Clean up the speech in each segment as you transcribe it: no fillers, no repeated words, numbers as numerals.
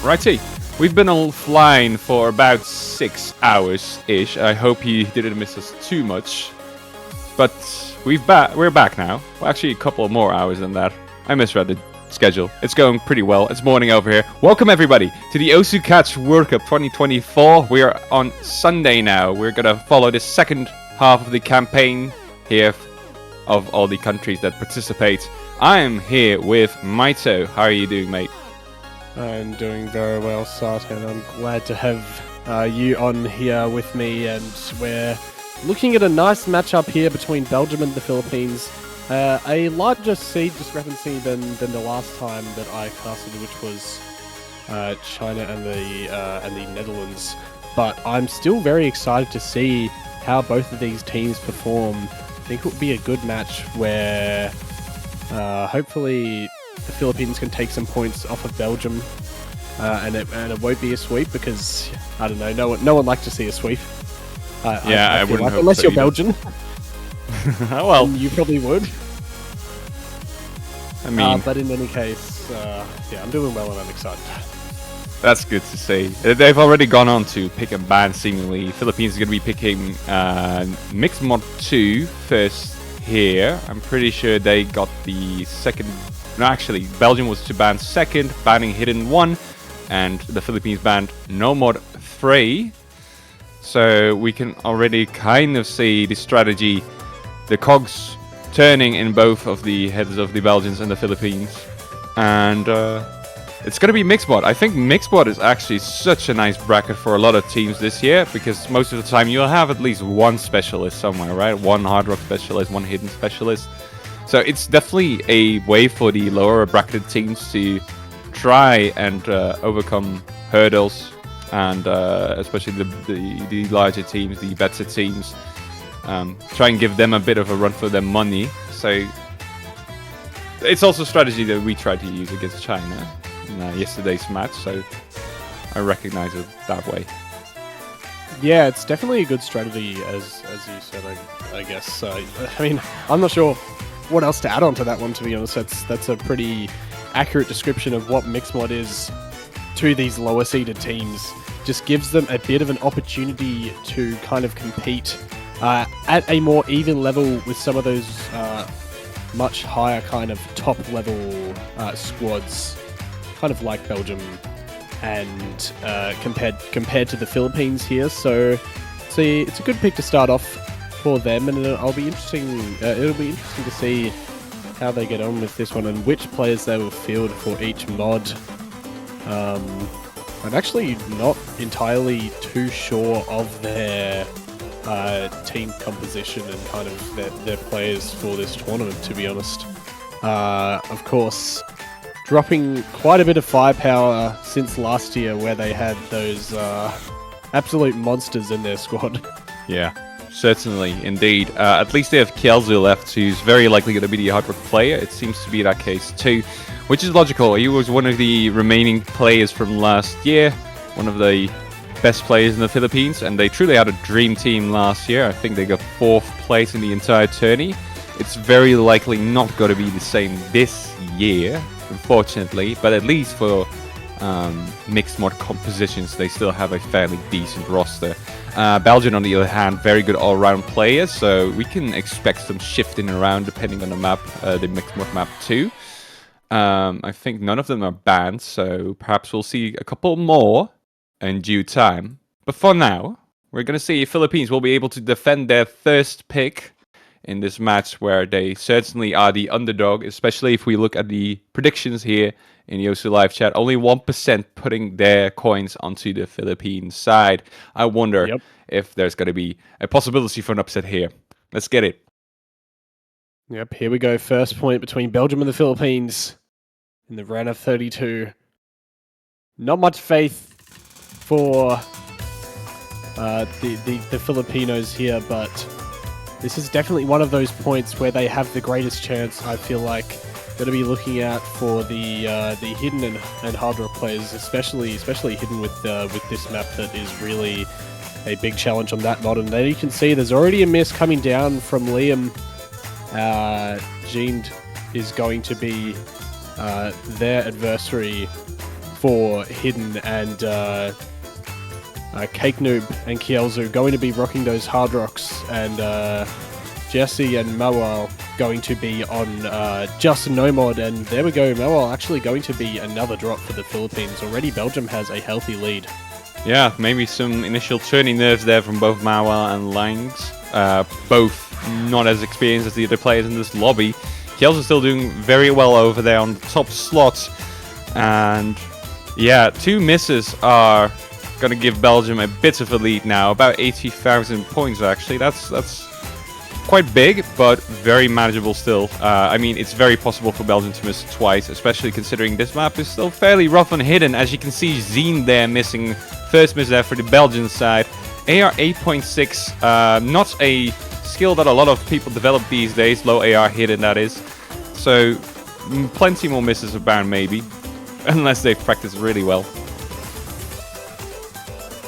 Righty, we've been offline for about 6 hours-ish. I hope he didn't miss us too much. But we're back now. Well, actually, a couple of more hours than that. I misread the schedule. It's going pretty well. It's morning over here. Welcome, everybody, to the Osu Catch World Cup 2024. We are on Sunday now. We're going to follow the second half of the campaign here of all the countries that participate. I am here with Maito. How are you doing, mate? I'm doing very well, Sart, and I'm glad to have you on here with me. And we're looking at a nice matchup here between Belgium and the Philippines. A larger seed discrepancy than the last time that I casted, which was China and the Netherlands. But I'm still very excited to see how both of these teams perform. I think it will be a good match where hopefully the Philippines can take some points off of Belgium, and it won't be a sweep because I don't know. No one likes to see a sweep. I wouldn't like, hope unless so you're either. Belgian. Well, You probably would. I mean, But in any case, I'm doing well and I'm excited. that's good to see. They've already gone on to pick and ban, seemingly. Philippines is going to be picking Mixed Mod 2 first here. I'm pretty sure they got the second. No, actually, Belgium was to ban second, banning Hidden 1, and the Philippines banned No Mod 3. So we can already kind of see the strategy, the cogs turning in both of the heads of the Belgians and the Philippines. And it's going to be Mixed Mod. I think Mixed Mod is actually such a nice bracket for a lot of teams this year, because most of the time you'll have at least one specialist somewhere, right? One hard rock specialist, one hidden specialist. So it's definitely a way for the lower bracketed teams to try and overcome hurdles, and especially the larger teams, the better teams, try and give them a bit of a run for their money. So it's also a strategy that we tried to use against China in yesterday's match, so I recognize it that way. Yeah, it's definitely a good strategy, as you said. I guess. I mean, I'm not sure what else to add on to that one, to be honest. That's a pretty accurate description of what Mixed Mod is to these lower seeded teams. Just gives them a bit of an opportunity to kind of compete at a more even level with some of those much higher kind of top level squads, kind of like Belgium, and compared to the Philippines here. So it's a good pick to start off for them, and it'll be interesting to see how they get on with this one and which players they will field for each mod. I'm actually not entirely too sure of their team composition and kind of their players for this tournament, to be honest. Of course, dropping quite a bit of firepower since last year, where they had those absolute monsters in their squad. Yeah, certainly, indeed. At least they have Kielzu left, who's very likely going to be the hard rock player. It seems to be that case too, which is logical. He was one of the remaining players from last year, one of the best players in the Philippines, and they truly had a dream team last year. I think they got 4th place in the entire tourney. It's very likely not going to be the same this year, unfortunately, but at least for Mixed Mod compositions, they still have a fairly decent roster. Belgium, on the other hand, very good all-round players, so we can expect some shifting around depending on the map, the Mixed Mod map too. I think none of them are banned, so perhaps we'll see a couple more in due time. But for now, we're going to see if Philippines will be able to defend their first pick in this match, where they certainly are the underdog, especially if we look at the predictions here in the Osu Live chat. Only 1% putting their coins onto the Philippines side. I wonder if there's going to be a possibility for an upset here. Let's get it. Yep, here we go. First point between Belgium and the Philippines in the round of 32. Not much faith for the Filipinos here, but this is definitely one of those points where they have the greatest chance. I feel like going to be looking out for the hidden and hard rock players, especially hidden with this map that is really a big challenge on that mod. And then you can see there's already a miss coming down from Liam. Jeaned is going to be their adversary for Hidden and Cake Noob and Kielzu going to be rocking those Hard Rocks, and Jesse and Mawal going to be on Just No Mod, and there we go, Mawal actually going to be another drop for the Philippines. Already Belgium has a healthy lead. Yeah, maybe some initial turning nerves there from both Mawal and Langs. Both not as experienced as the other players in this lobby. Kiel's still doing very well over there on the top slot. And yeah, 2 misses are going to give Belgium a bit of a lead now. About 80,000 points actually. That's quite big, but very manageable still. I mean, it's very possible for Belgium to miss twice, especially considering this map is still fairly rough and hidden. As you can see, Zine there missing. First miss there for the Belgian side. AR 8.6, not a skill that a lot of people develop these days. Low AR hidden, that is. So, plenty more misses abound maybe. Unless they've practiced really well.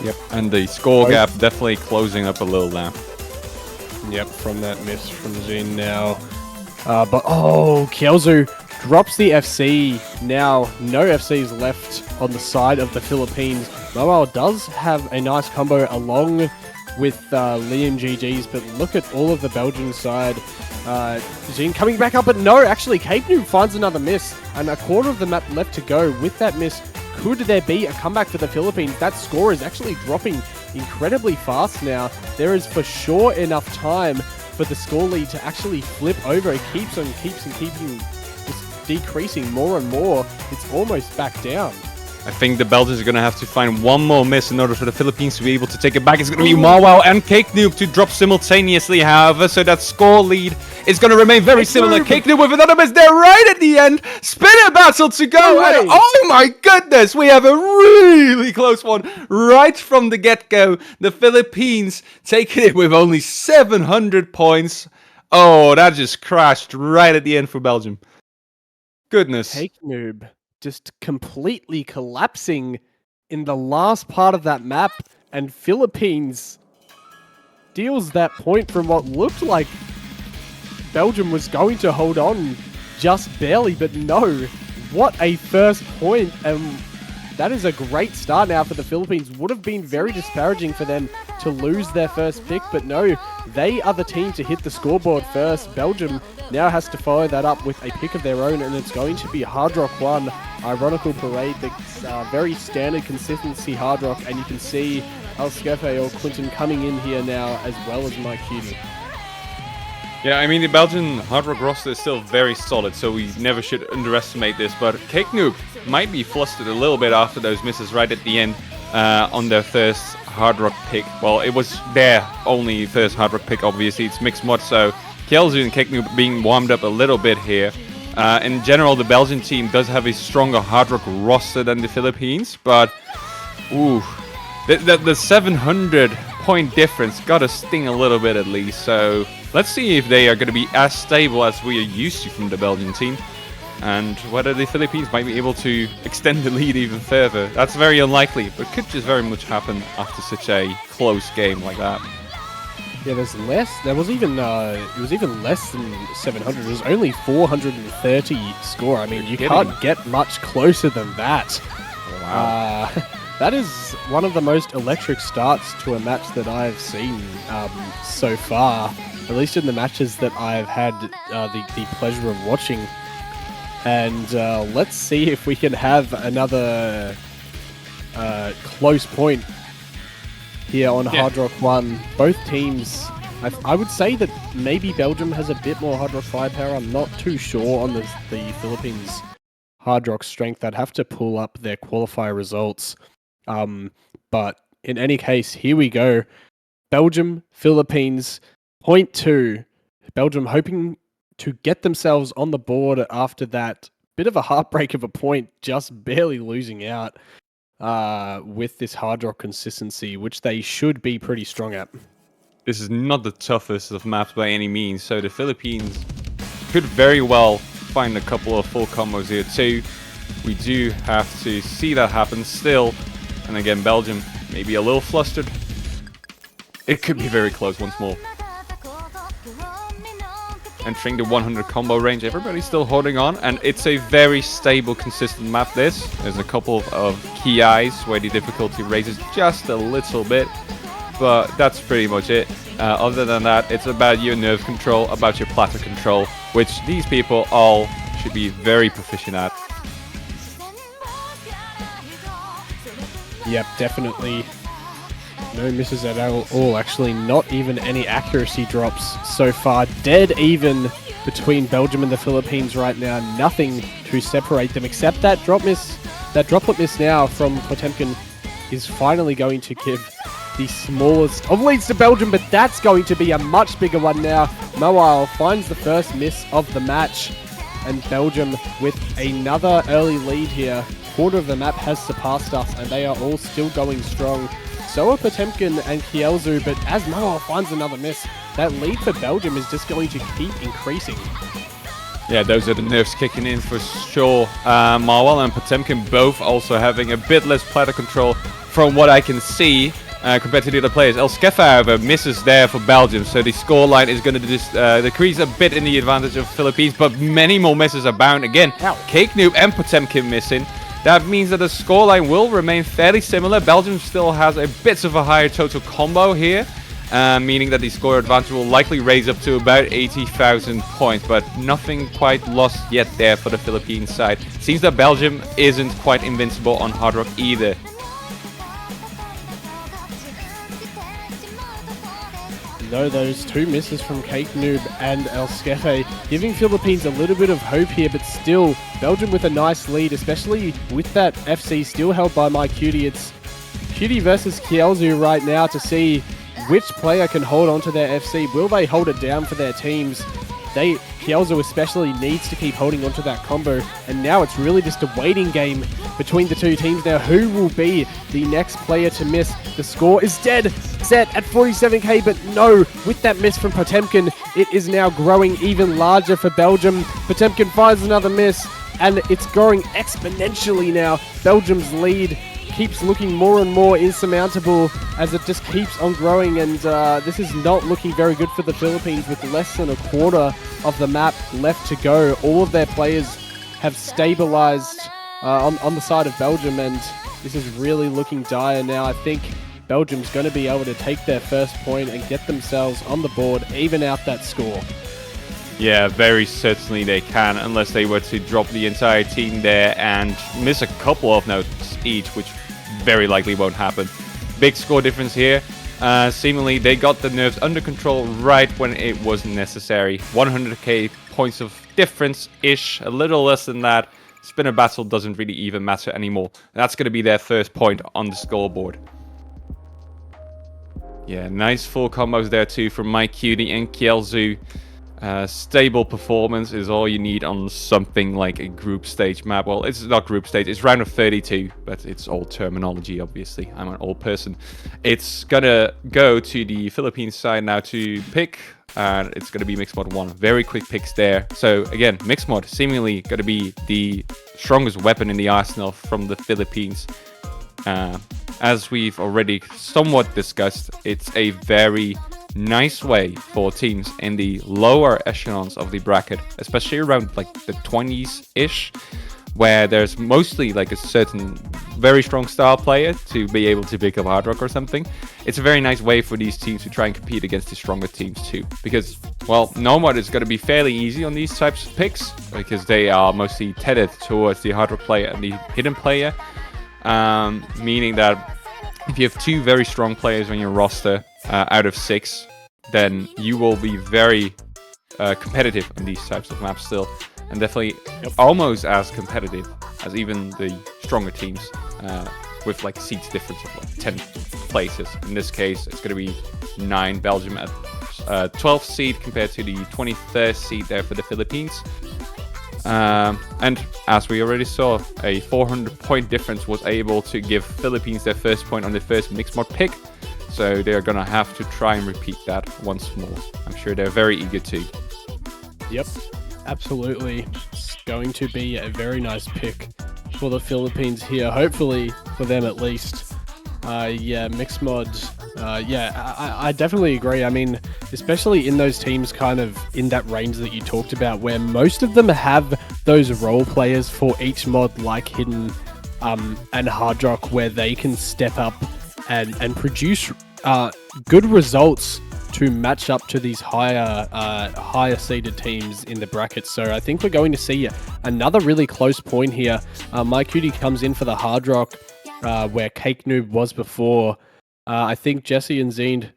Yep, and the score gap definitely closing up a little now. Yep, from that miss from Zine now. But, Kielzu drops the FC. Now, no FCs left on the side of the Philippines. Mawal does have a nice combo along with Liam GG's, but look at all of the Belgian side. Zine coming back up, but no, actually, Cake Noob finds another miss, and a quarter of the map left to go. With that miss, could there be a comeback for the Philippines? That score is actually dropping incredibly fast now. There is for sure enough time for the score lead to actually flip over. It keeps keeping just decreasing more and more. It's almost back down. I think the Belgians are going to have to find one more miss in order for the Philippines to be able to take it back. It's going to be Mawal and Cake Noob to drop simultaneously, however, so that score lead is going to remain very similar. Cake Noob with another miss there right at the end. Spinner battle to go, and oh my goodness, we have a really close one right from the get-go. The Philippines taking it with only 700 points. Oh, that just crashed right at the end for Belgium. Goodness. Cake Noob just completely collapsing in the last part of that map, and Philippines deals that point from what looked like Belgium was going to hold on just barely, but no, what a first point, and that is a great start now for the Philippines. Would have been very disparaging for them to lose their first pick, but no, they are the team to hit the scoreboard first. Belgium now has to follow that up with a pick of their own, and it's going to be Hard Rock 1, Ironical Parade, the very standard consistency Hard Rock, and you can see El Skefe or Quinton coming in here now, as well as Mike Cutie. Yeah, I mean, the Belgian Hard Rock roster is still very solid, so we never should underestimate this, but Cake Noob might be flustered a little bit after those misses right at the end on their first Hard Rock pick. Well, it was their only first Hard Rock pick, obviously. It's mixed mod, so Kielzu and Cake Noob being warmed up a little bit here. In general, the Belgian team does have a stronger Hard Rock roster than the Philippines, but ooh, the 700 point difference gotta sting a little bit at least, so let's see if they are going to be as stable as we are used to from the Belgian team, and whether the Philippines might be able to extend the lead even further. That's very unlikely, but could just very much happen after such a close game like that. Yeah, there's less. There was even it was even less than 700. It was only 430 score. I mean, you can't get much closer than that. Wow. That is one of the most electric starts to a match that I've seen so far. At least in the matches that I've had the pleasure of watching. And let's see if we can have another close point here on Hard Rock 1. Both teams, I would say that maybe Belgium has a bit more Hard Rock firepower. I'm not too sure on the Philippines Hard Rock strength. I'd have to pull up their qualifier results. But in any case, here we go. Belgium, Philippines, point 2. Belgium hoping to get themselves on the board after that bit of a heartbreak of a point, just barely losing out with this Hard Rock consistency, which they should be pretty strong at. This is not the toughest of maps by any means, so the Philippines could very well find a couple of full combos here too. We do have to see that happen still. And again, Belgium maybe a little flustered. It could be very close once more. entering the 100 combo range. Everybody's still holding on, and it's a very stable, consistent map. There's a couple of key eyes where the difficulty raises just a little bit, but that's pretty much it. Other than that, it's about your nerve control, about your platter control, which these people all should be very proficient at. Yep, definitely. No misses at all. Actually, not even any accuracy drops so far. Dead even between Belgium and the Philippines right now. Nothing to separate them except that drop miss. That droplet miss now from Potemkin is finally going to give the smallest of leads to Belgium, but that's going to be a much bigger one now. Moal finds the first miss of the match, and Belgium with another early lead here. Quarter of the map has surpassed us, and they are all still going strong. So are Potemkin and Kielzu, but as Moal finds another miss, that lead for Belgium is just going to keep increasing. Yeah, those are the nerves kicking in for sure. Moal and Potemkin both also having a bit less platter control from what I can see. Compared to the other players. Elskefa, however, misses there for Belgium, so the scoreline is going to just decrease a bit in the advantage of Philippines, but many more misses are bound. Again, Cake Noob and Potemkin missing. That means that the scoreline will remain fairly similar. Belgium still has a bit of a higher total combo here, meaning that the score advantage will likely raise up to about 80,000 points, but nothing quite lost yet there for the Philippines side. Seems that Belgium isn't quite invincible on Hard Rock either. Though those two misses from Cake Noob and Elskefe giving Philippines a little bit of hope here, but still Belgium with a nice lead, especially with that FC still held by MyCutie. It's Cutie versus Kielzu right now to see which player can hold on to their FC. Will they hold it down for their teams? Kielzu especially needs to keep holding on to that combo, and now it's really just a waiting game between the two teams. Now, who will be the next player to miss? The score is dead set at 47k, but no, with that miss from Potemkin, it is now growing even larger for Belgium. Potemkin finds another miss, and it's growing exponentially now. Belgium's lead keeps looking more and more insurmountable as it just keeps on growing, and this is not looking very good for the Philippines with less than a quarter of the map left to go. All of their players have stabilized on the side of Belgium, and this is really looking dire now. I think Belgium's going to be able to take their first point and get themselves on the board, even out that score. Yeah, very certainly they can, unless they were to drop the entire team there and miss a couple of notes each, which very likely won't happen. Big score difference here. Seemingly they got the nerves under control right when it was necessary. 100k points of difference-ish, a little less than that. Spinner battle doesn't really even matter anymore. That's going to be their first point on the scoreboard. Yeah, nice full combos there too from MyCutie and Kielzu. Stable performance is all you need on something like a group stage map. Well, it's not group stage, it's round of 32, but it's old terminology, obviously. I'm an old person. It's gonna go to the Philippines side now to pick, and it's gonna be Mixed Mod 1. Very quick picks there. So again, Mixed Mod seemingly gonna be the strongest weapon in the arsenal from the Philippines. As we've already somewhat discussed, it's a very nice way for teams in the lower echelons of the bracket, especially around like the 20s-ish, where there's mostly like a certain very strong star player to be able to pick up Hard Rock or something. It's a very nice way for these teams to try and compete against the stronger teams too, because, well, Nomad is going to be fairly easy on these types of picks because they are mostly tethered towards the Hard Rock player and the hidden player, meaning that if you have two very strong players on your roster out of 6, then you will be very competitive on these types of maps still, and definitely almost as competitive as even the stronger teams with like seeds difference of like 10 places. In this case, it's going to be 9 Belgium at 12th seed compared to the 23rd seed there for the Philippines. And as we already saw, a 400-point difference was able to give Philippines their first point on the first Mixed Mod pick. So they're going to have to try and repeat that once more. I'm sure they're very eager to. Yep, absolutely. It's going to be a very nice pick for the Philippines here. Hopefully, for them at least. Yeah, Mixed Mod Yeah, I definitely agree. I mean, especially in those teams kind of in that range that you talked about, where most of them have those role players for each mod, like Hidden and Hard Rock, where they can step up and produce good results to match up to these higher seeded teams in the bracket. So I think we're going to see another really close point here. My Cutie comes in for the Hard Rock, where Cake Noob was before. I think Jesse and Zine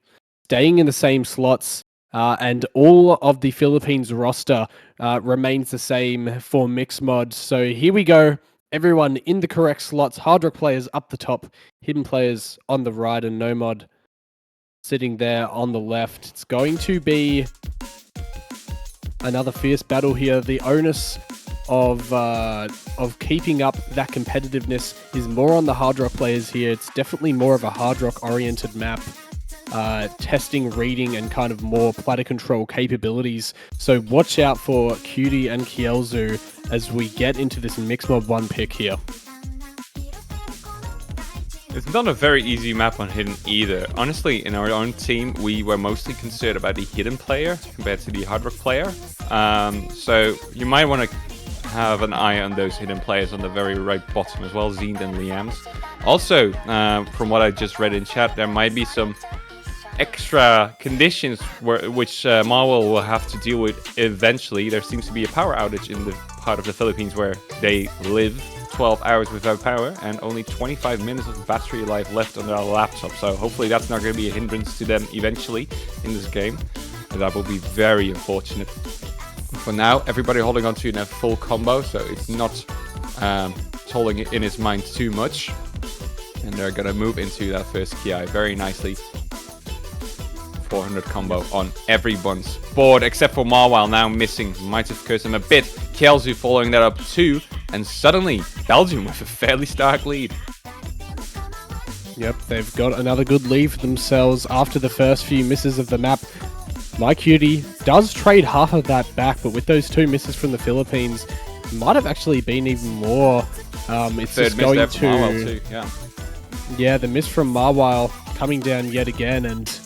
staying in the same slots, and all of the Philippines roster remains the same for mixed mod. So here we go. Everyone in the correct slots. Hard Rock players up the top, Hidden players on the right, and No Mod sitting there on the left. It's going to be another fierce battle here. The onus of keeping up that competitiveness is more on the Hard Rock players here. It's definitely more of a Hard Rock oriented map, testing, reading, and kind of more platter control capabilities. So watch out for Cutie and Kielzu as we get into this Mixed Mod 1 pick here. It's not a very easy map on Hidden either. Honestly, in our own team, we were mostly concerned about the Hidden player compared to the Hard Rock player. So you might want to have an eye on those Hidden players on the very right bottom as well, Zine and Liam's. Also, from what I just read in chat, there might be some extra conditions which Marvel will have to deal with eventually. There seems to be a power outage in the part of the Philippines where they live. 12 hours without power and only 25 minutes of battery life left on their laptop. So hopefully that's not going to be a hindrance to them eventually in this game. And that will be very unfortunate. For now, everybody holding on to a full combo, so it's not tolling in his mind too much. And they're going to move into that first Ki very nicely. 400 combo on everyone's board, except for Marwile now missing. Might have cursed him a bit. Kielzu following that up too. And suddenly, Belgium with a fairly stark lead. Yep, they've got another good lead for themselves after the first few misses of the map. My Cutie does trade half of that back, but with those two misses from the Philippines, it might have actually been even more. It's Third just going miss there from Marwile too, yeah, the miss from Marwile coming down yet again, and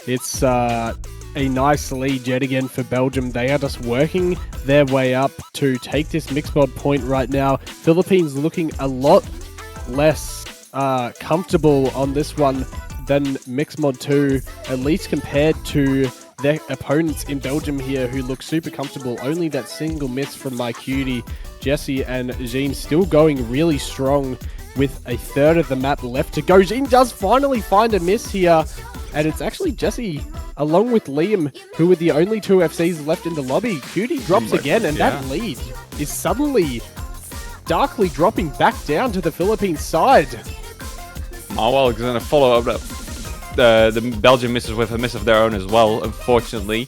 it's a nice lead yet again for Belgium. They are just working their way up to take this mixed mod point right now. Philippines looking a lot less comfortable on this one than mixed mod 2, at least compared to their opponents in Belgium here, who look super comfortable. Only that single miss from My Cutie. Jesse and Jean still going really strong with a third of the map left to go. Jean does finally find a miss here, and it's actually Jesse along with Liam who were the only two FCs left in the lobby. Cutie drops again, and that lead is suddenly darkly dropping back down to the Philippines side. Marwile is going to follow up the Belgian misses with a miss of their own as well, unfortunately,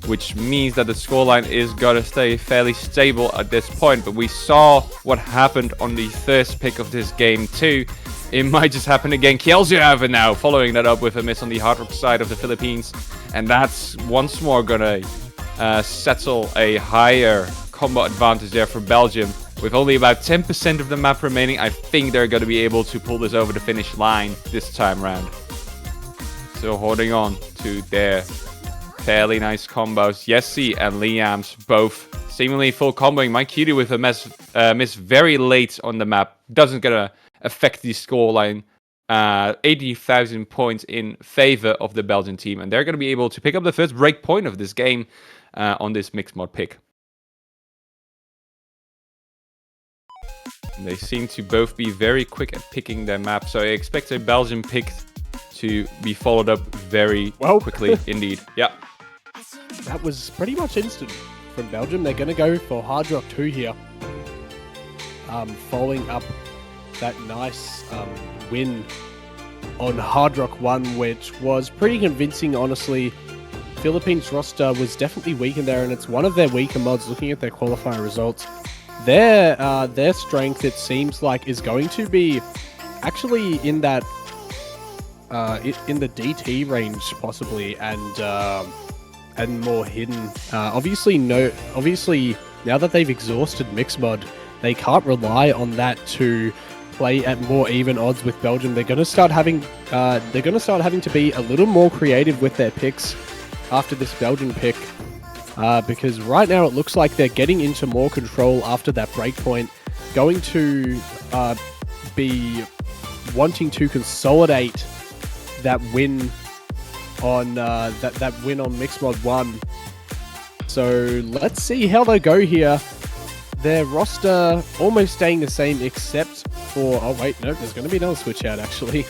which means that the scoreline is going to stay fairly stable at this point. But we saw what happened on the first pick of this game too. It might just happen again. Kielzu have it now, following that up with a miss on the Hard Rock side of the Philippines. And that's once more going to settle a higher combo advantage there for Belgium. With only about 10% of the map remaining, I think they're going to be able to pull this over the finish line this time round. Still holding on to their fairly nice combos. Jesse and Liam's both seemingly full comboing. My Cutie with a miss very late on the map. Doesn't gonna affect the scoreline. 80,000 points in favor of the Belgian team. And they're going to be able to pick up the first break point of this game on this mixed mod pick. They seem to both be very quick at picking their map. So I expect a Belgian pick to be followed up very quickly indeed. Yeah. That was pretty much instant from Belgium. They're going to go for Hard Rock 2 here. Following up that nice win on Hard Rock 1, which was pretty convincing, honestly. Philippines roster was definitely weak in there, and it's one of their weaker mods looking at their qualifier results. Their strength, it seems like, is going to be actually in that in the DT range possibly, and more hidden. Obviously now that they've exhausted mixed mod, they can't rely on that to play at more even odds with Belgium. They're going to start having to be a little more creative with their picks after this Belgian pick, because right now it looks like they're getting into more control after that breakpoint, going to be wanting to consolidate that win on that win on Mixed Mod 1. So let's see how they go here. Their roster almost staying the same, except for... Oh, wait, no, there's going to be another switch out, actually.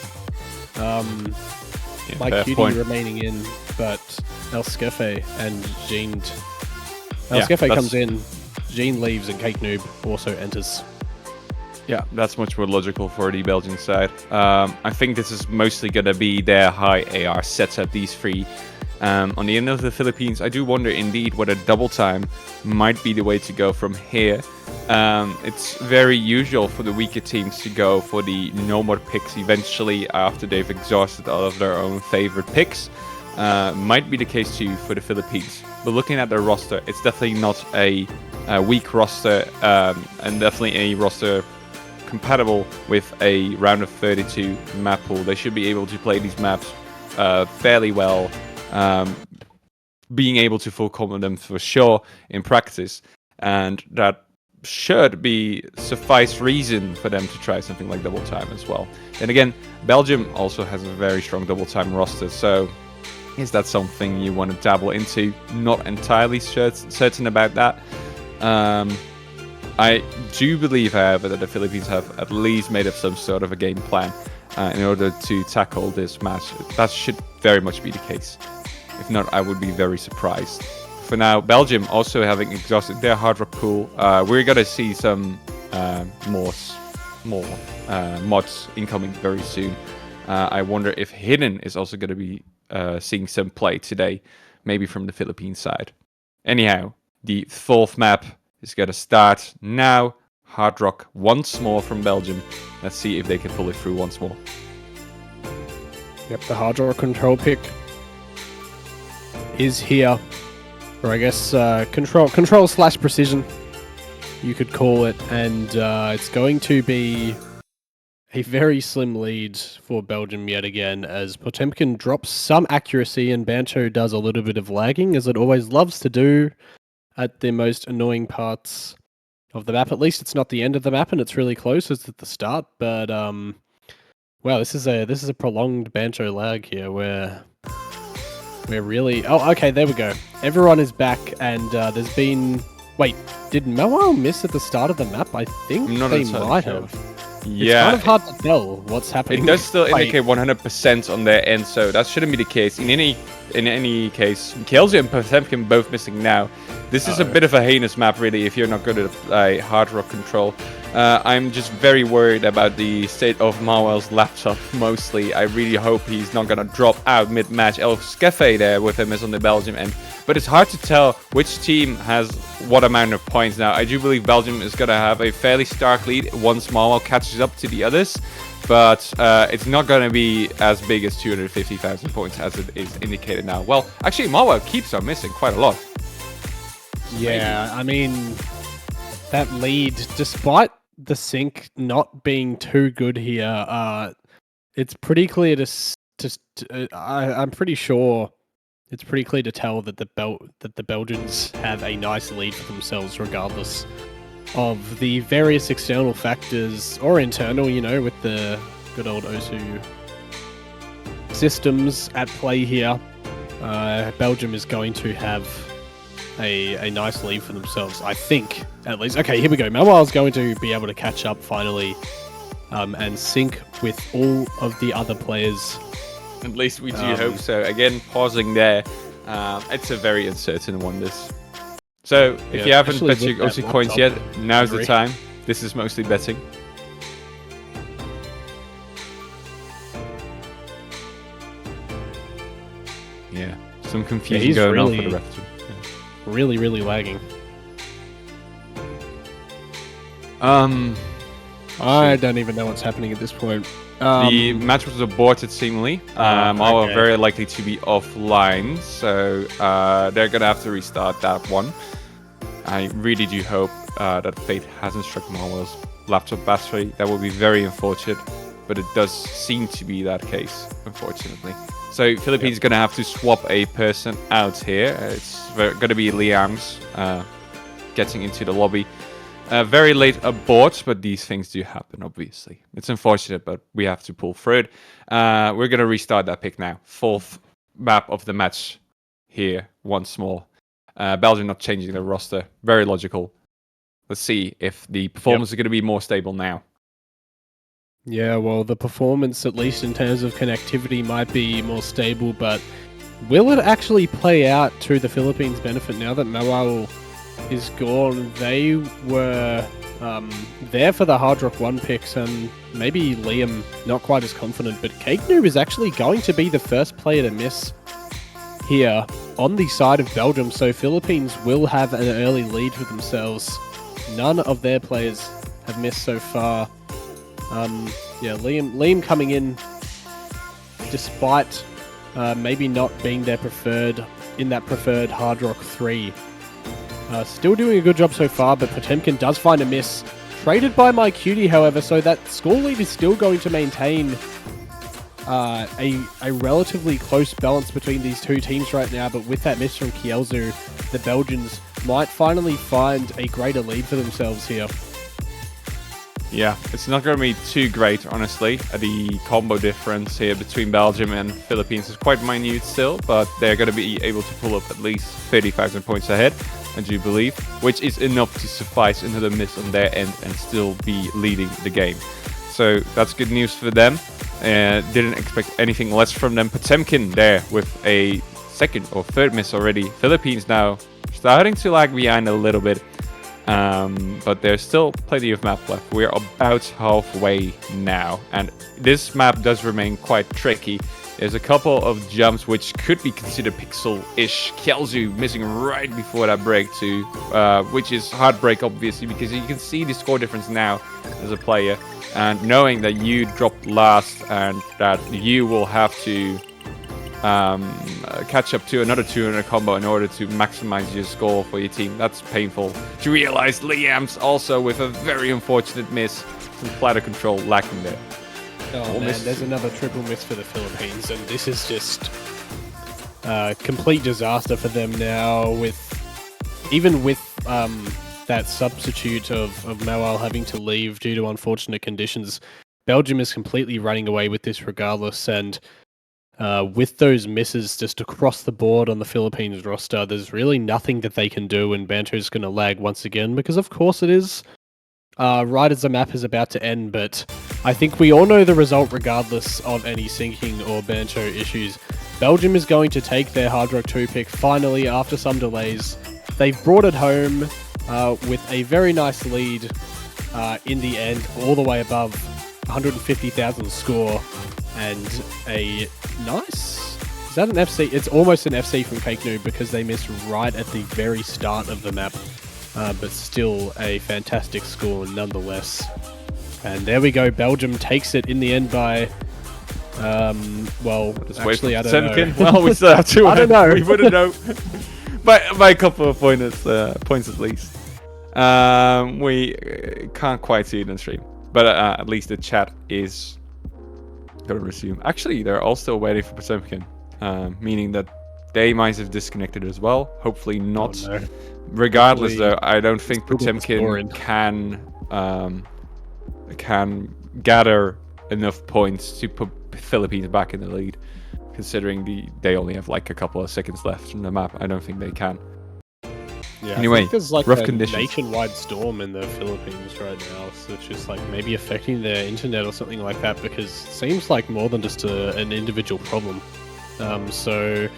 My Cutie remaining in, but El Skefe and Jean... El Skefe comes in, Jean leaves, and Cake Noob also enters. Yeah, that's much more logical for the Belgian side. I think this is mostly going to be their high AR setup, these three. On the end of the Philippines, I do wonder indeed whether double time might be the way to go from here. It's very usual for the weaker teams to go for the no more picks eventually after they've exhausted all of their own favorite picks. Might be the case too for the Philippines. But looking at their roster, it's definitely not a weak roster, and definitely a roster compatible with a round of 32 map pool. They should be able to play these maps fairly well. Being able to full combo them for sure in practice, and that should be suffice reason for them to try something like double time as well. And again, Belgium also has a very strong double time roster, so is that something you want to dabble into? Not entirely certain about that. I do believe, however, that the Philippines have at least made up some sort of a game plan in order to tackle this match. That should very much be the case. If not, I would be very surprised. For now, Belgium also having exhausted their hard rock pool. We're gonna see some more mods incoming very soon. I wonder if Hidden is also gonna be seeing some play today, maybe from the Philippines side. Anyhow, the fourth map is gonna start now. Hard rock once more from Belgium. Let's see if they can pull it through once more. Yep, the hard rock control pick is here, or I guess control slash precision, you could call it, and it's going to be a very slim lead for Belgium yet again, as Potemkin drops some accuracy and Bancho does a little bit of lagging, as it always loves to do at the most annoying parts of the map. At least it's not the end of the map and it's really close, it's at the start, but wow, this is a prolonged Bancho lag here where we're really... Oh, okay, there we go. Everyone is back, and there's been... Wait, did Mawao miss at the start of the map? I think they might have. Yeah. It's kind of hard to tell what's happening. It does still indicate 100% on their end, so that shouldn't be the case. In any case, Kelzy and Potemkin both missing now. This is a bit of a heinous map, really, if you're not good at hard rock control. I'm just very worried about the state of Mawao's laptop, mostly. I really hope he's not going to drop out mid-match. El Skefe there with him is on the Belgium end. But it's hard to tell which team has what amount of points now. I do believe Belgium is going to have a fairly stark lead once Mawao catches up to the others. But it's not going to be as big as 250,000 points as it is indicated now. Well, actually, Mawao keeps on missing quite a lot. Yeah, I mean, that lead, despite the sync not being too good here, it's pretty clear I'm pretty sure it's pretty clear to tell that the Belgians have a nice lead for themselves, regardless of the various external factors or internal, you know, with the good old Osu systems at play here. Belgium is going to have a nice lead for themselves, I think, at least. Okay, here we go. Mawao's going to be able to catch up finally and sync with all of the other players. At least we do hope so. Again, pausing there. It's a very uncertain one, this. So, if you haven't bet your Osu coins yet, now's the time. This is mostly betting. Yeah, some confusion going on for the rest. Really lagging. I don't even know what's happening at this point. The match was aborted seemingly. Mawao are very likely to be offline, so they're gonna have to restart that one. I really do hope that fate hasn't struck Marwell's laptop battery. That would be very unfortunate, but it does seem to be that case, unfortunately. So Philippines is going to have to swap a person out here. It's going to be Liam's getting into the lobby. Very late abort, but these things do happen, obviously. It's unfortunate, but we have to pull through it. We're going to restart that pick now. 4th map of the match here, once more. Belgium not changing their roster. Very logical. Let's see if the performance is going to be more stable now. Yeah, well, the performance, at least in terms of connectivity, might be more stable, but will it actually play out to the Philippines' benefit now that Mawal is gone? They were there for the Hard Rock 1 picks, and maybe Liam not quite as confident, but Cake Noob is actually going to be the first player to miss here on the side of Belgium, so Philippines will have an early lead for themselves. None of their players have missed so far. Yeah, Liam coming in, despite maybe not being their preferred Hard Rock 3. Still doing a good job so far, but Potemkin does find a miss. Traded by My Cutie, however, so that score lead is still going to maintain a relatively close balance between these two teams right now, but with that miss from Kielzu, the Belgians might finally find a greater lead for themselves here. Yeah, it's not going to be too great, honestly. The combo difference here between Belgium and Philippines is quite minute still, but they're going to be able to pull up at least 30,000 points ahead, I do believe, which is enough to suffice another miss on their end and still be leading the game. So that's good news for them. Didn't expect anything less from them. Potemkin there with a 2nd or 3rd miss already. Philippines now starting to lag behind a little bit. But there's still plenty of map left. We're about halfway now, and this map does remain quite tricky. There's a couple of jumps which could be considered pixel-ish. Kielzu missing right before that break too, which is heartbreak obviously, because you can see the score difference now as a player, and knowing that you dropped last and that you will have to catch up to another 200 combo in order to maximize your score for your team. That's painful to realize. Liam's also with a very unfortunate miss. Some platter control lacking there. Oh man, there's another triple miss for the Philippines, and this is just a complete disaster for them now. Even with that substitute of Mawal having to leave due to unfortunate conditions, Belgium is completely running away with this regardless, and with those misses just across the board on the Philippines roster, there's really nothing that they can do, and Banto's going to lag once again, because of course it is. Right as the map is about to end, but I think we all know the result regardless of any syncing or Banto issues. Belgium is going to take their Hard Rock 2 pick finally after some delays. They've brought it home with a very nice lead in the end, all the way above 150,000 score, and a nice... Is that an FC? It's almost an FC from Cake Noob because they missed right at the very start of the map. But still a fantastic score nonetheless. And there we go, Belgium takes it in the end by... well, actually, I don't know. Well, we still have to. I don't know. We wouldn't know. by a couple of points at least. We can't quite see it on stream. But at least the chat is going to resume. Actually, they're all still waiting for Potemkin. Meaning that they might have disconnected as well. Hopefully not. Oh, no. Regardless, though, I don't think Potemkin can gather enough points to put Philippines back in the lead. Considering they only have like a couple of seconds left on the map, I don't think they can. Yeah, anyway, I think there's like rough a conditions. nationwide storm in the Philippines right now, so it's just like maybe affecting their internet or something like that, because it seems like more than just an individual problem. So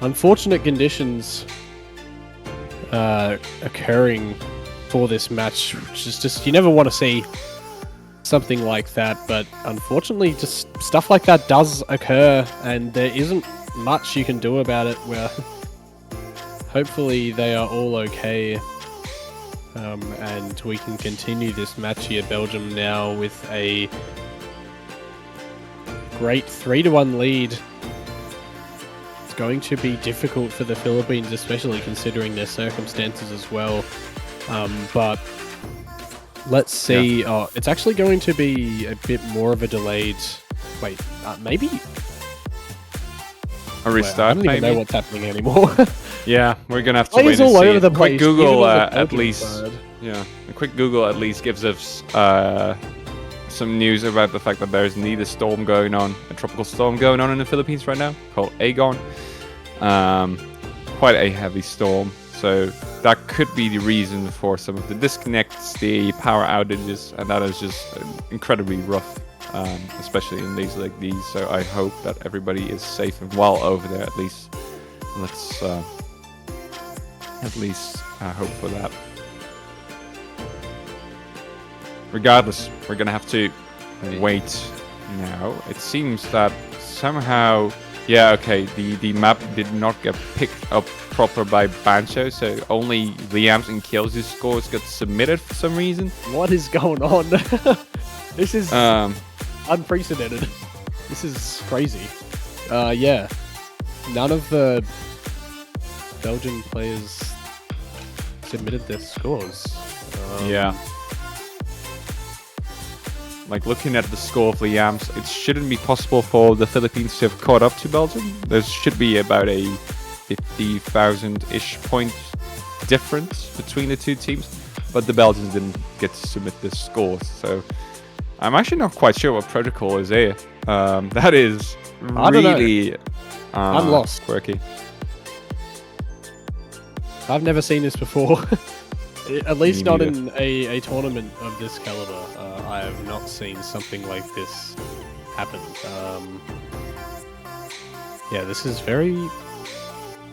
unfortunate conditions occurring for this match, which is just, you never want to see something like that, but unfortunately just stuff like that does occur, and there isn't much you can do about it. Where hopefully they are all okay, and we can continue this match here. Belgium now with a great 3-1 lead. It's going to be difficult for the Philippines, especially considering their circumstances as well. But let's see. Oh, it's actually going to be a bit more of a delayed. Wait, maybe A restart, I don't even maybe. know what's happening anymore. Yeah, we're gonna have to Players wait and all see. over the A quick place, even Google on the at Belgian least. side. Yeah, a quick Google at least gives us some news about the fact that there's indeed a storm going on, a tropical storm going on in the Philippines right now called Agon. Quite a heavy storm, so that could be the reason for some of the disconnects, the power outages, and that is just incredibly rough, especially in days like these. So I hope that everybody is safe and well over there. At least let's hope for that. Regardless, we're gonna have to wait now. It seems that somehow, yeah, okay, the map did not get picked up proper by Bancho, so only Liam's and Kills's scores got submitted for some reason. What is going on? This is unprecedented. This is crazy. Yeah. None of the Belgian players submitted their scores. Yeah. Like, looking at the score of Liam's, it shouldn't be possible for the Philippines to have caught up to Belgium. There should be about a 50,000-ish point difference between the two teams, but the Belgians didn't get to submit their scores, so I'm actually not quite sure what protocol is here. That is really I'm lost. quirky. I've never seen this before. At least not neither. in a tournament of this caliber. I have not seen something like this happen. Yeah, this is very,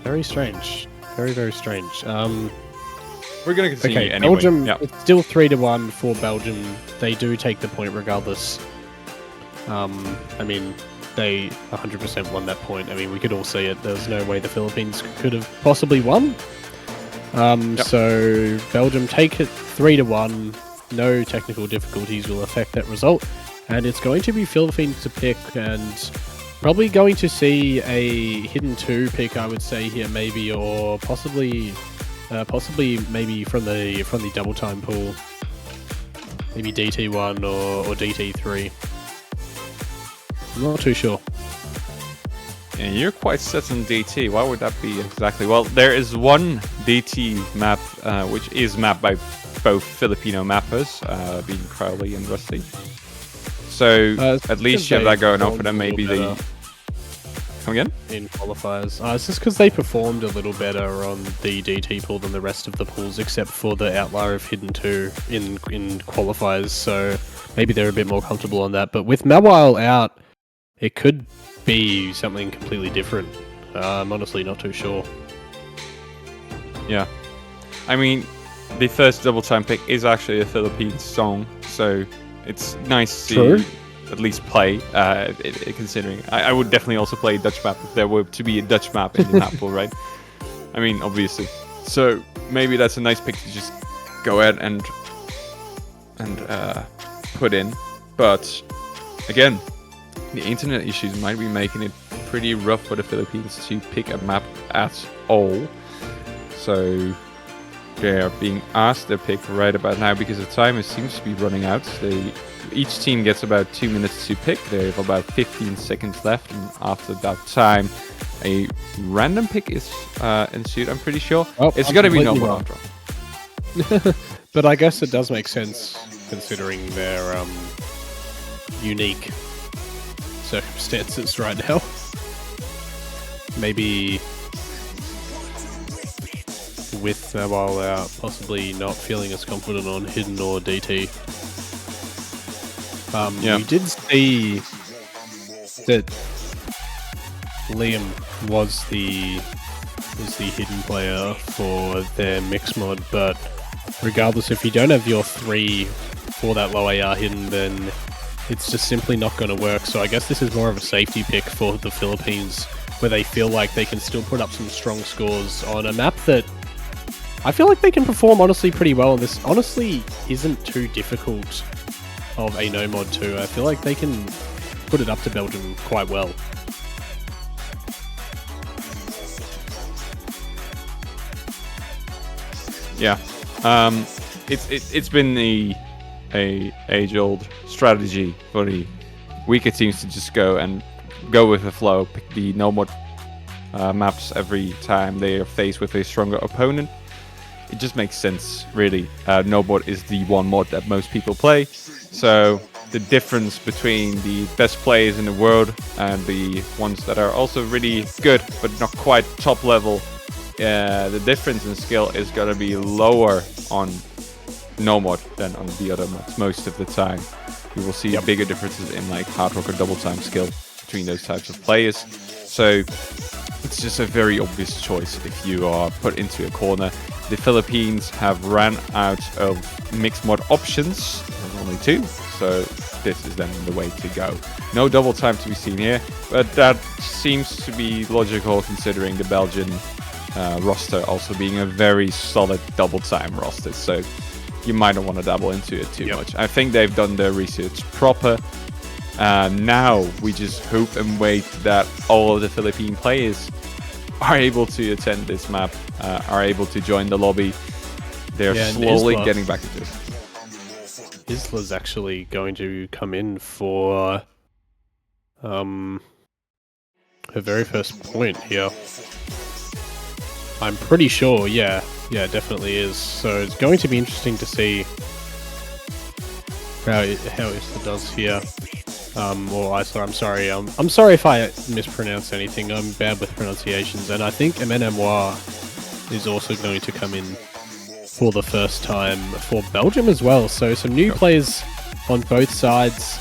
very strange. Very, very strange. We're gonna continue Okay, anyway. Belgium, Yeah. it's still 3-1 for Belgium. They do take the point regardless. I mean, they 100% won that point. I mean, we could all see it. There was no way the Philippines could have possibly won. Yep. So Belgium take it 3-1. No technical difficulties will affect that result, and it's going to be Philippines to pick, and probably going to see a hidden 2 pick, I would say here, maybe, or possibly maybe from the double time pool, maybe DT1 or DT3. I'm not too sure. And you're quite set on DT. Why would that be exactly? Well, there is one DT map which is mapped by both Filipino mappers, being Crowley and Rusty. So at least you have that going on for them. Maybe they come again in qualifiers. It's just because they performed a little better on the DT pool than the rest of the pools, except for the outlier of Hidden 2 in qualifiers. So maybe they're a bit more comfortable on that. But with Mawile out, it could be something completely different. I'm honestly not too sure. Yeah, I mean, the first double time pick is actually a Philippines song, so it's nice to at least play. Considering I would definitely also play a Dutch map if there were to be a Dutch map in the map pool, right? I mean, obviously. So maybe that's a nice pick to just go ahead and put in. But again, the internet issues might be making it pretty rough for the Philippines to pick a map at all. So they are being asked to pick right about now because the time seems to be running out. Each team gets about 2 minutes to pick. They have about 15 seconds left, and after that time, a random pick is ensued. I'm pretty sure it's got to be normal after all. But I guess it does make sense considering their unique circumstances right now. Maybe with while out, possibly not feeling as confident on Hidden or DT. We did see that Liam was the hidden player for their mix mod, but regardless, if you don't have your 3 for that low AR hidden, then it's just simply not going to work. So I guess this is more of a safety pick for the Philippines, where they feel like they can still put up some strong scores on a map that I feel like they can perform honestly pretty well. And this honestly isn't too difficult of a no mod too. I feel like they can put it up to Belgium quite well. Yeah, It's been a age-old strategy for the weaker teams to just go with the flow, pick the no mod maps every time they are faced with a stronger opponent. It just makes sense, really. No mod is the one mod that most people play, so the difference between the best players in the world and the ones that are also really good but not quite top level, the difference in skill is gonna be lower on no mod than on the other mods most of the time. You will see bigger differences in like hard rock or double time skill between those types of players. So it's just a very obvious choice if you are put into a corner. The Philippines have ran out of mixed mod options. There's only 2, so this is then the way to go. No double time to be seen here, but that seems to be logical considering the Belgian roster also being a very solid double time roster. So you might not want to dabble into it too much. I think they've done their research proper. Now we just hope and wait that all of the Philippine players are able to attend this map, are able to join the lobby. They're slowly getting back into it. Isla's actually going to come in for her very first point here. I'm pretty sure, yeah, definitely is. So it's going to be interesting to see how Isla does here. Or Isla, I'm sorry. I'm sorry if I mispronounce anything. I'm bad with pronunciations, and I think Emenemoir is also going to come in for the first time for Belgium as well. So some new players on both sides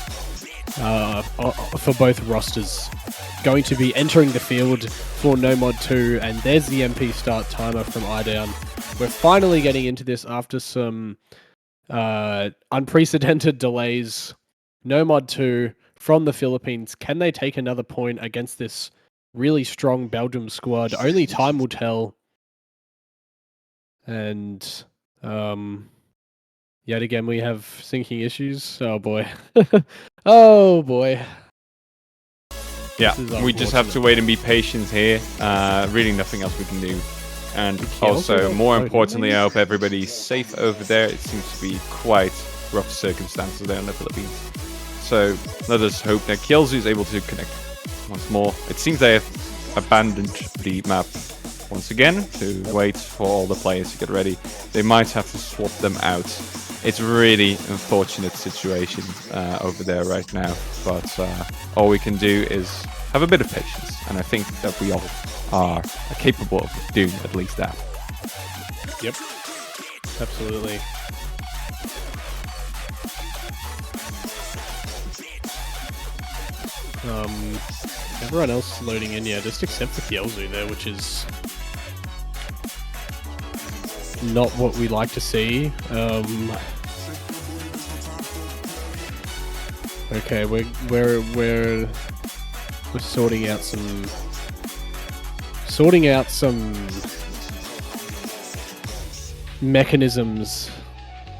for both rosters going to be entering the field for No Mod 2, and there's the MP start timer from iDown. We're finally getting into this after some unprecedented delays. No Mod 2 from the Philippines. Can they take another point against this really strong Belgium squad? Only time will tell. And yet again, we have syncing issues. Oh boy. Oh boy. Yeah, we just have to wait and be patient here. Really nothing else we can do. And also, more importantly, I hope everybody's safe over there. It seems to be quite rough circumstances there in the Philippines. So let us hope that Kielzu is able to connect once more. It seems they have abandoned the map once again to wait for all the players to get ready. They might have to swap them out. It's really unfortunate situation over there right now, but all we can do is have a bit of patience, and I think that we all are capable of doing at least that. Yep, absolutely. Everyone else loading in, yeah, just except for Kielzu there, which is not what we like to see. Okay, we're sorting out some mechanisms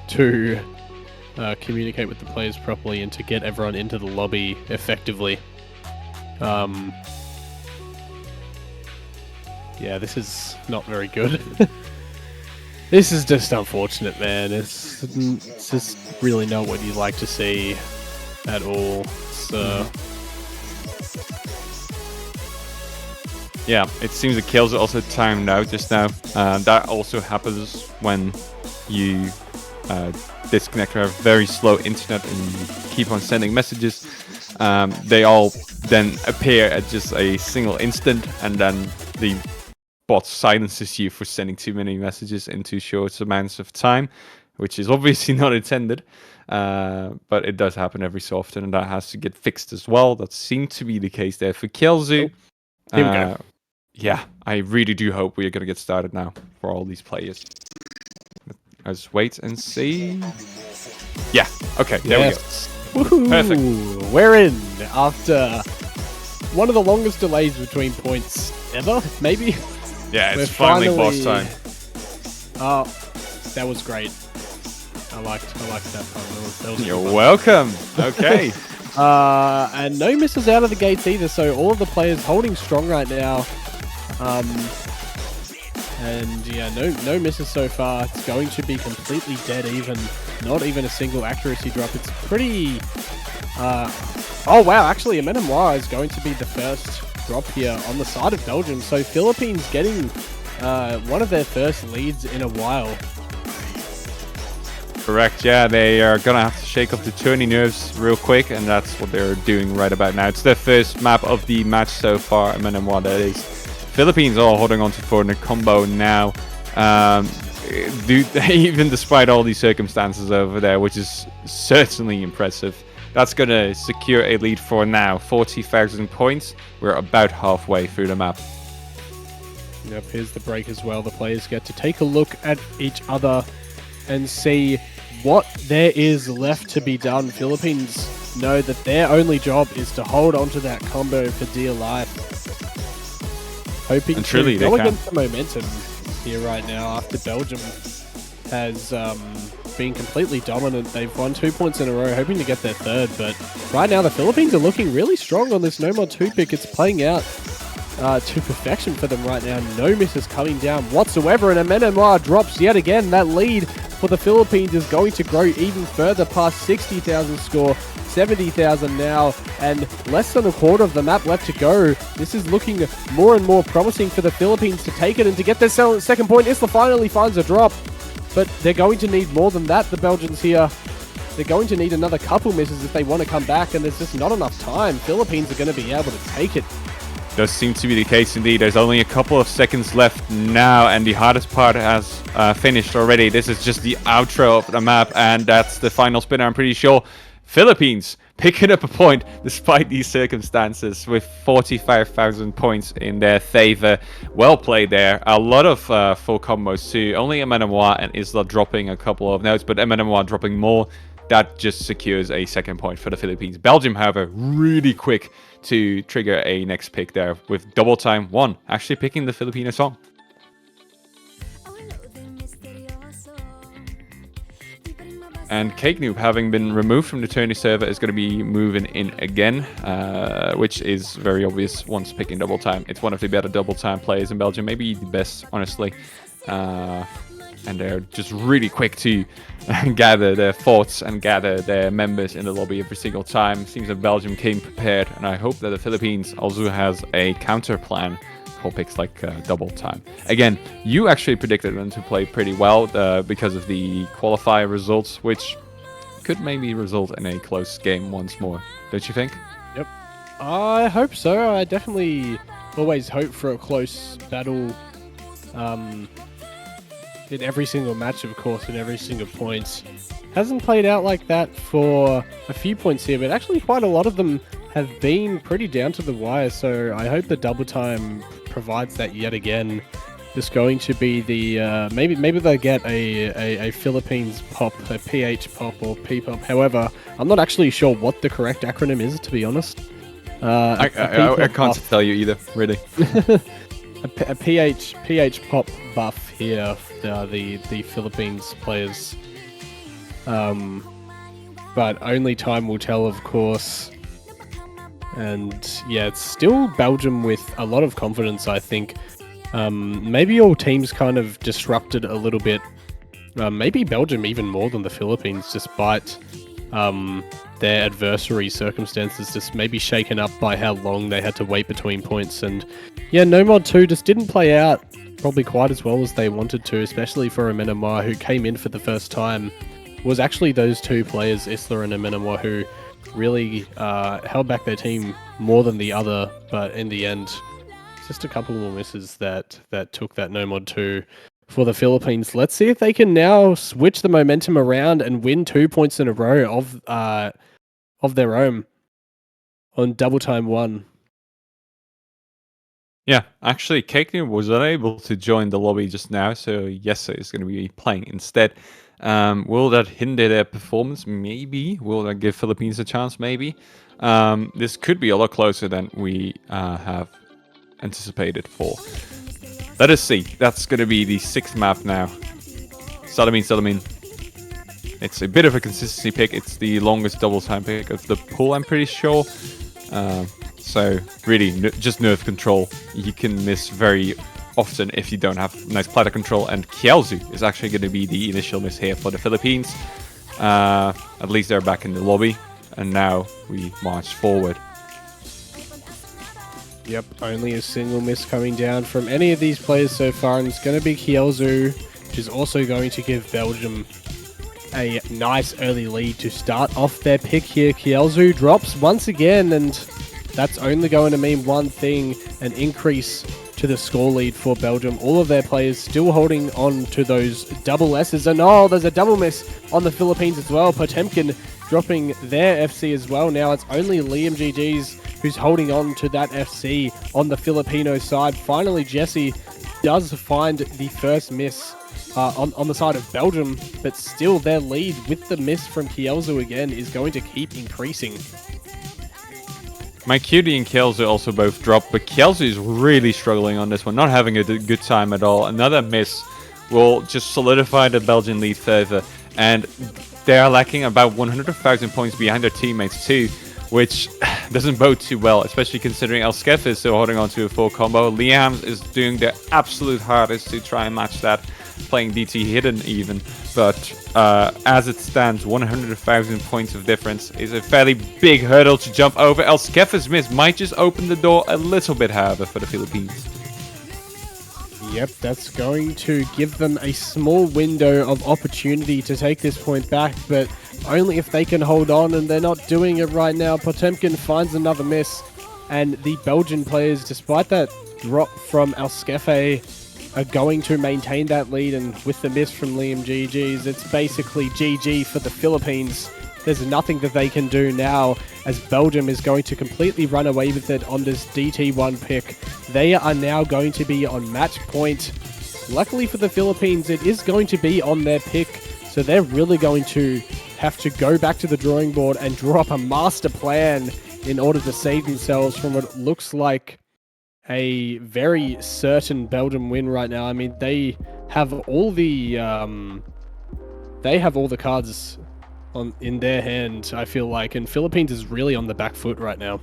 to communicate with the players properly and to get everyone into the lobby effectively. Yeah, this is not very good. This is just unfortunate, man. It's just really not what you'd like to see at all. So yeah, it seems the kills are also timed out just now. That also happens when you disconnect or have very slow internet and you keep on sending messages. They all then appear at just a single instant, and then the bot silences you for sending too many messages in too short amounts of time, which is obviously not intended. But it does happen every so often, and that has to get fixed as well. That seemed to be the case there for Kielzu. Here we go. Yeah, I really do hope we are going to get started now for all these players. Let's wait and see. Yeah, okay, there we go. Woohoo! Perfect. We're in after one of the longest delays between points ever, maybe? Yeah, it's finally boss time. Oh, that was great. I liked that fun. That was You're welcome. Okay. And no misses out of the gates either, so all of the players holding strong right now. And yeah, no misses so far. It's going to be completely dead even. Not even a single accuracy drop. It's pretty... oh wow, actually, Amenemois is going to be the first drop here on the side of Belgium. So Philippines getting one of their first leads in a while. Correct, yeah, they are gonna have to shake off the tourney nerves real quick, and that's what they're doing right about now. It's their first map of the match so far, Amenemois that is. Philippines are holding on to for the combo now, even despite all these circumstances over there, which is certainly impressive. That's going to secure a lead for now, 40,000 points. We're about halfway through the map. Yep, here's the break as well. The players get to take a look at each other and see what there is left to be done. Philippines know that their only job is to hold on to that combo for dear life. Hoping and truly to go against the momentum here right now after Belgium has been completely dominant. They've won 2 points in a row, hoping to get their third, but right now the Philippines are looking really strong on this No-Mod 2 pick. It's playing out to perfection for them right now. No misses coming down whatsoever, and Amenemois drops yet again. That lead for the Philippines is going to grow even further past 60,000 score, 70,000 now, and less than a quarter of the map left to go. This is looking more and more promising for the Philippines to take it and to get their second point. Isla finally finds a drop, but they're going to need more than that, the Belgians here. They're going to need another couple misses if they want to come back, and there's just not enough time. Philippines are going to be able to take it. Does seem to be the case indeed. There's only a couple of seconds left now, and the hardest part has finished already. This is just the outro of the map, and that's the final spinner, I'm pretty sure. Philippines picking up a point despite these circumstances with 45,000 points in their favor. Well played there. A lot of full combos too. Only Amenemois and Isla dropping a couple of notes, but Amenemois dropping more. That just secures a second point for the Philippines. Belgium, however, really quick to trigger a next pick there with double time one, actually picking the Filipino song. And Cake Noob, having been removed from the tourney server, is going to be moving in again, which is very obvious once picking double time. It's one of the better double time players in Belgium, maybe the best, honestly. And they're just really quick to gather their thoughts and gather their members in the lobby every single time. Seems that Belgium came prepared, and I hope that the Philippines also has a counter plan for picks like double time. Again, you actually predicted them to play pretty well because of the qualifier results, which could maybe result in a close game once more, don't you think? Yep, I hope so. I definitely always hope for a close battle in every single match, of course, in every single point. Hasn't played out like that for a few points here, but actually quite a lot of them have been pretty down to the wire, so I hope the double time provides that yet again. Just going to be the maybe they'll get a Philippines pop, a PH pop or P pop. However, I'm not actually sure what the correct acronym is, to be honest. I can't tell you either, really. a PH pop buff here, the Philippines players. But only time will tell, of course. And yeah, it's still Belgium with a lot of confidence, I think. Maybe all teams kind of disrupted a little bit. Maybe Belgium even more than the Philippines, despite their adversary circumstances just maybe shaken up by how long they had to wait between points. And yeah, No-Mod 2 just didn't play out probably quite as well as they wanted to, especially for Amenemois, who came in for the first time. Was actually those two players, Isla and Amenemois, who really held back their team more than the other, but in the end, just a couple more misses that took that No-Mod 2 for the Philippines. Let's see if they can now switch the momentum around and win 2 points in a row of their own on double time one. Yeah, actually, Cake was unable to join the lobby just now, so Yessa is going to be playing instead. Will that hinder their performance? Maybe. Will that give Philippines a chance? Maybe. This could be a lot closer than we have anticipated for. Let us see. That's going to be the 6th map now. Salamine. It's a bit of a consistency pick. It's the longest double time pick of the pool, I'm pretty sure. So really, just nerve control. You can miss very often if you don't have nice platter control, and Kielzu is actually going to be the initial miss here for the Philippines. At least they're back in the lobby, and now we march forward. Yep, only a single miss coming down from any of these players so far, and it's going to be Kielzu, which is also going to give Belgium a nice early lead to start off their pick here. Kielzu drops once again, and that's only going to mean one thing, an increase to the score lead for Belgium. All of their players still holding on to those double S's, and oh, there's a double miss on the Philippines as well. Potemkin dropping their FC as well. Now it's only Liam GG's who's holding on to that FC on the Filipino side. Finally, Jesse does find the first miss on the side of Belgium, but still their lead with the miss from Kielzu again is going to keep increasing. My Cutie and Kielzu also both dropped, but Kielzu is really struggling on this one, not having a good time at all. Another miss will just solidify the Belgian lead further, and they are lacking about 100,000 points behind their teammates too, which doesn't bode too well, especially considering Elskef is still holding on to a full combo. Liams is doing their absolute hardest to try and match that, playing DT hidden even, but as it stands, 100,000 points of difference is a fairly big hurdle to jump over. Elskef's miss might just open the door a little bit, however, for the Philippines. Yep, that's going to give them a small window of opportunity to take this point back, but only if they can hold on, and they're not doing it right now. Potemkin finds another miss, and the Belgian players, despite that drop from Alskefe, are going to maintain that lead, and with the miss from Liam GG's, it's basically GG for the Philippines. There's nothing that they can do now, as Belgium is going to completely run away with it on this DT1 pick. They are now going to be on match point. Luckily for the Philippines, it is going to be on their pick, so they're really going to have to go back to the drawing board and draw up a master plan in order to save themselves from what looks like a very certain Belgium win right now. I mean, they have all the cards in their hand, I feel like, and Philippines is really on the back foot right now.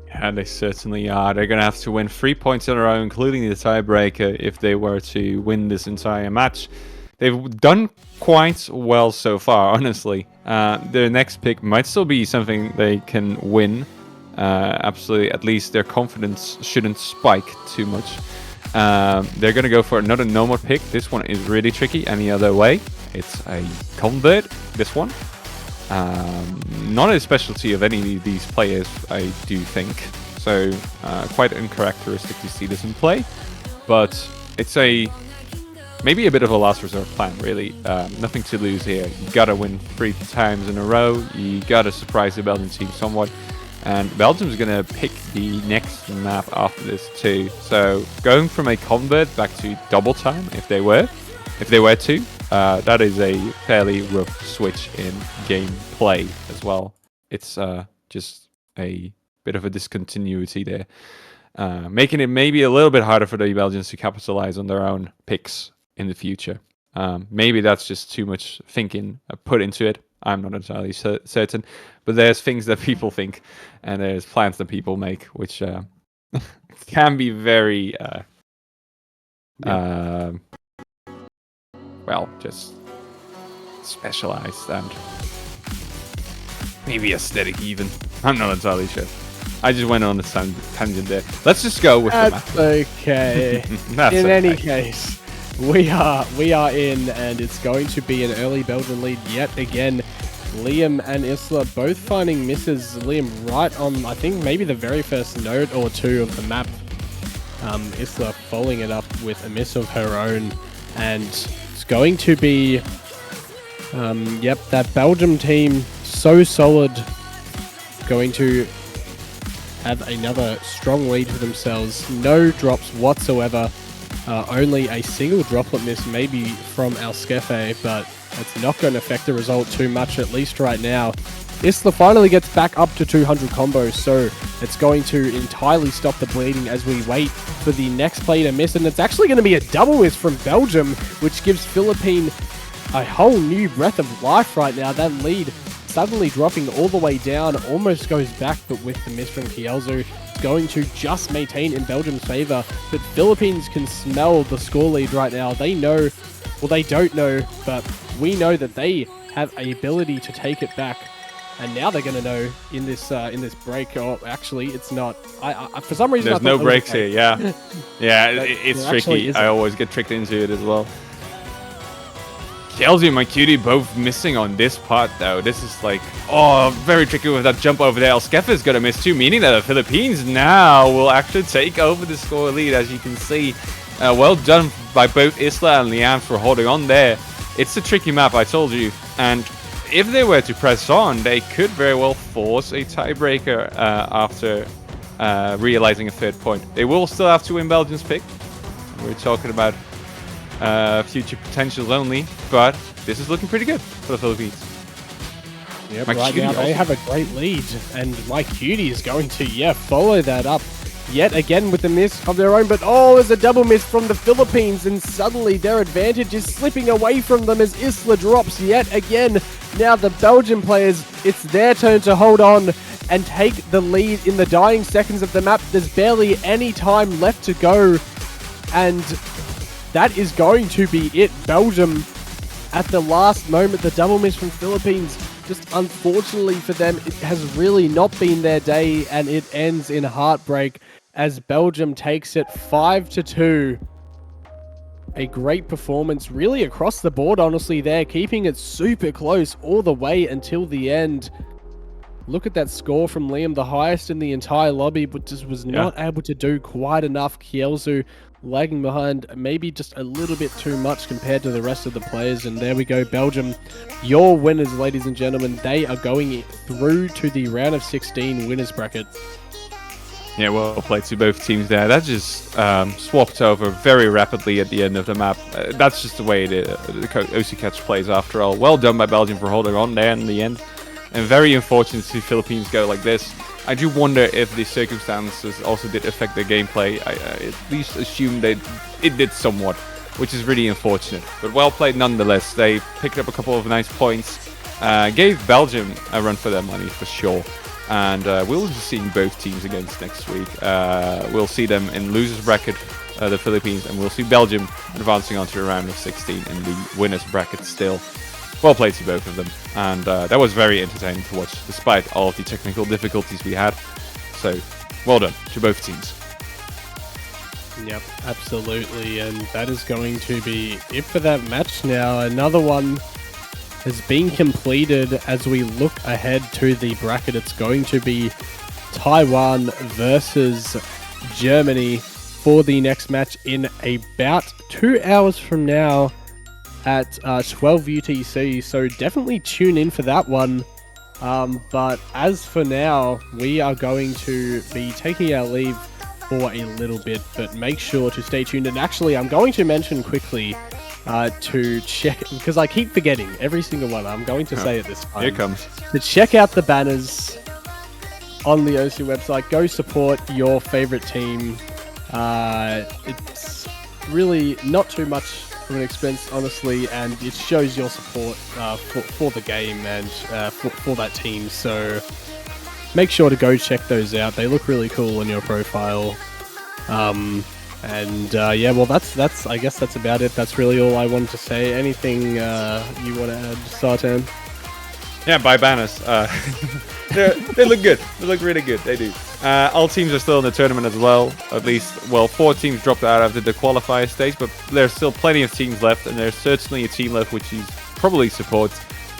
Yeah, they certainly are. They're going to have to win 3 points in a row, including the tiebreaker, if they were to win this entire match. They've done quite well so far, honestly. Their next pick might still be something they can win. Absolutely, at least their confidence shouldn't spike too much. They're going to go for another normal pick. This one is really tricky any other way. It's a convert, this one. Not a specialty of any of these players, I do think. So, quite uncharacteristic to see this in play. But it's maybe a bit of a last resort plan, really. Nothing to lose here. You gotta win 3 times in a row. You gotta surprise the Belgian team somewhat. And Belgium's gonna pick the next map after this too. So going from a convert back to double time, if they were to, that is a fairly rough switch in gameplay as well. It's just a bit of a discontinuity there, making it maybe a little bit harder for the Belgians to capitalize on their own picks in the future. Maybe that's just too much thinking put into it. I'm not entirely certain, but there's things that people think, and there's plans that people make, which can be very, well, just specialized and maybe aesthetic even. I'm not entirely sure. I just went on a tangent there. Let's just go with the map. Okay. In any case, we are in, and it's going to be an early Belgian lead yet again. Liam and Isla both finding misses. Liam right on, I think, maybe the very first node or two of the map. Isla following it up with a miss of her own, and it's going to be, yep, that Belgium team, so solid, going to have another strong lead for themselves. No drops whatsoever. Only a single droplet miss, maybe from Alskefe, but it's not going to affect the result too much, at least right now. Isla finally gets back up to 200 combos, so it's going to entirely stop the bleeding as we wait for the next player to miss, and it's actually going to be a double miss from Belgium, which gives Philippine a whole new breath of life right now. That lead suddenly dropping all the way down, almost goes back, but with the miss from Kielzu, it's going to just maintain in Belgium's favor, but Philippines can smell the score lead right now. They know, well, they don't know, but we know that they have a ability to take it back. And now they're going to know in this break. Oh, actually, it's not. I for some reason, there's no breaks here. Yeah, yeah, it's tricky. I always get tricked into it as well. Kelsey and my cutie both missing on this part, though. This is like, oh, very tricky with that jump over there. Skeffa's going to miss too, meaning that the Philippines now will actually take over the score lead, as you can see. Well done by both Isla and Liam for holding on there. It's a tricky map, I told you. And if they were to press on, they could very well force a tiebreaker after realizing a third point. They will still have to win Belgium's pick. We're talking about future potentials only, but this is looking pretty good for the Philippines. Yep, right now they have a great lead, and my cutie is going to, follow that up yet again with a miss of their own, but there's a double miss from the Philippines, and suddenly their advantage is slipping away from them as Isla drops yet again. Now the Belgian players, it's their turn to hold on and take the lead in the dying seconds of the map. There's barely any time left to go, and that is going to be it. Belgium at the last moment, the double miss from Philippines. Just unfortunately for them, it has really not been their day, and it ends in heartbreak as Belgium takes it 5-2. A great performance really across the board, honestly, there, keeping it super close all the way until the end. Look at that score from Liam, the highest in the entire lobby, but just was not able to do quite enough. Kielzu lagging behind maybe just a little bit too much compared to the rest of the players. And there we go, Belgium, your winners, ladies and gentlemen. They are going through to the round of 16 winners bracket. Yeah, well played to both teams there. That just swapped over very rapidly at the end of the map. That's just the way the OC Catch plays after all. Well done by Belgium for holding on there in the end. And very unfortunate to see Philippines go like this. I do wonder if the circumstances also did affect their gameplay. I at least assume that it did somewhat, which is really unfortunate. But well played nonetheless. They picked up a couple of nice points. Gave Belgium a run for their money for sure. And we'll be seeing both teams against next week. We'll see them in losers bracket, the Philippines, and we'll see Belgium advancing onto the round of 16 in the winners bracket still. Well played to both of them, and that was very entertaining to watch, despite all of the technical difficulties we had. So, well done to both teams. Yep, absolutely, and that is going to be it for that match now. Another one has been completed as we look ahead to the bracket. It's going to be Taiwan versus Germany for the next match in about 2 hours from now at 12 UTC, so definitely tune in for that one. But as for now, we are going to be taking our leave for a little bit, but make sure to stay tuned. And actually, I'm going to mention quickly to check, because I keep forgetting every single one. I'm going to say it this time. Here it comes. To check out the banners on the OC website. Go support your favorite team. It's really not too much of an expense, honestly, and it shows your support for the game and for that team. So make sure to go check those out. They look really cool on your profile. Yeah, well, that's I guess that's about it. That's really all I wanted to say. Anything you want to add, Sartan? Yeah, buy banners. They look good. They look really good. They do. All teams are still in the tournament as well. At least, well, 4 teams dropped out after the qualifier stage, but there's still plenty of teams left, and there's certainly a team left which you probably support.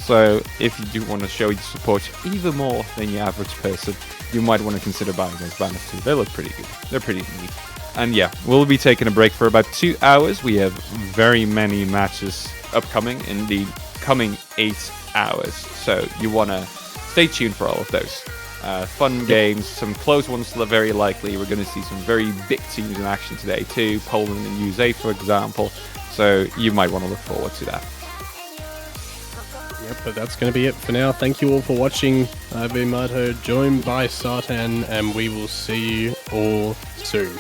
So if you do want to show your support even more than your average person, you might want to consider buying those banners too. They look pretty good. They're pretty neat. And yeah, we'll be taking a break for about 2 hours. We have very many matches upcoming in the coming 8 hours. So you want to stay tuned for all of those. Fun games, some close ones very likely. We're going to see some very big teams in action today too. Poland and USA, for example. So you might want to look forward to that. Yep, but that's going to be it for now. Thank you all for watching. I've been Mato, joined by Sartan, and we will see you all soon.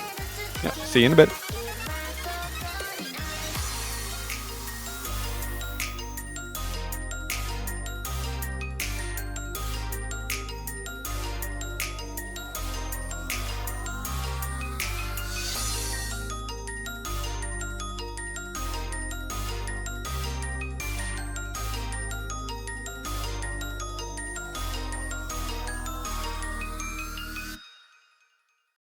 Yeah, see you in a bit.